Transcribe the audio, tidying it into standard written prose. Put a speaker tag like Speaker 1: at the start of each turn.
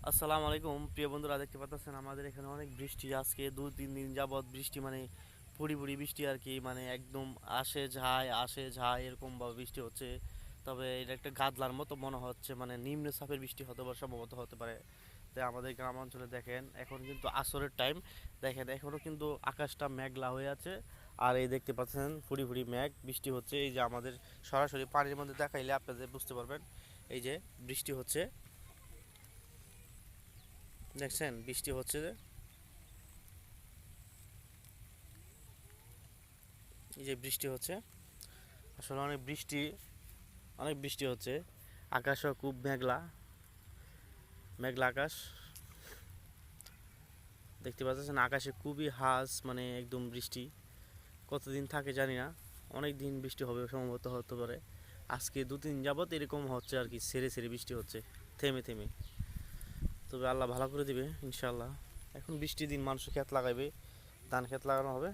Speaker 1: আসসালামু আলাইকুম প্রিয় বন্ধুরা, দেখতে পাচ্ছেন আমাদের এখানে অনেক বৃষ্টি। আজকে 2-3 দিন যাবৎ বৃষ্টি, মানে পুরি পুরি বৃষ্টি আর কি, মানে একদম আসে যায় এরকম ভাবে বৃষ্টি হচ্ছে। তবে এটা একটা গাদলার মতো মনে হচ্ছে, মানে নিম্নচাপের বৃষ্টি হতে পারে, সম্ভবত হতে পারে। তাই আমাদের গ্রাম অঞ্চলে দেখেন এখন কিন্তু আসরের টাইম, দেখেন এখনও কিন্তু আকাশটা মেঘলা হয়ে আছে। আর এই দেখতে পাচ্ছেন ফুরি ফুরি মেঘ, বৃষ্টি হচ্ছে। এই যে আমাদের সরাসরি পানির মধ্যে দেখাইলে আপনাদের বুঝতে পারবেন। এই যে বৃষ্টি হচ্ছে, দেখছেন বৃষ্টি হচ্ছে যে, এই যে বৃষ্টি হচ্ছে। আসলে অনেক বৃষ্টি হচ্ছে। আকাশও খুব মেঘলা, মেঘলা আকাশ দেখতে পাচ্ছেন। আকাশে খুবই মানে একদম বৃষ্টি। কতদিন থাকে জানি না, অনেক দিন বৃষ্টি হবে সম্ভবত, হতে পারে। আজকে 2-3 যাবত এরকম হচ্ছে আর কি, সেরে সেরে বৃষ্টি হচ্ছে, থেমে থেমে। তবে আল্লাহ ভালো করে দিবে ইনশাল্লাহ। এখন বৃষ্টির দিন, মানুষ ক্ষেত লাগাইবে, ধান ক্ষেত লাগানো হবে।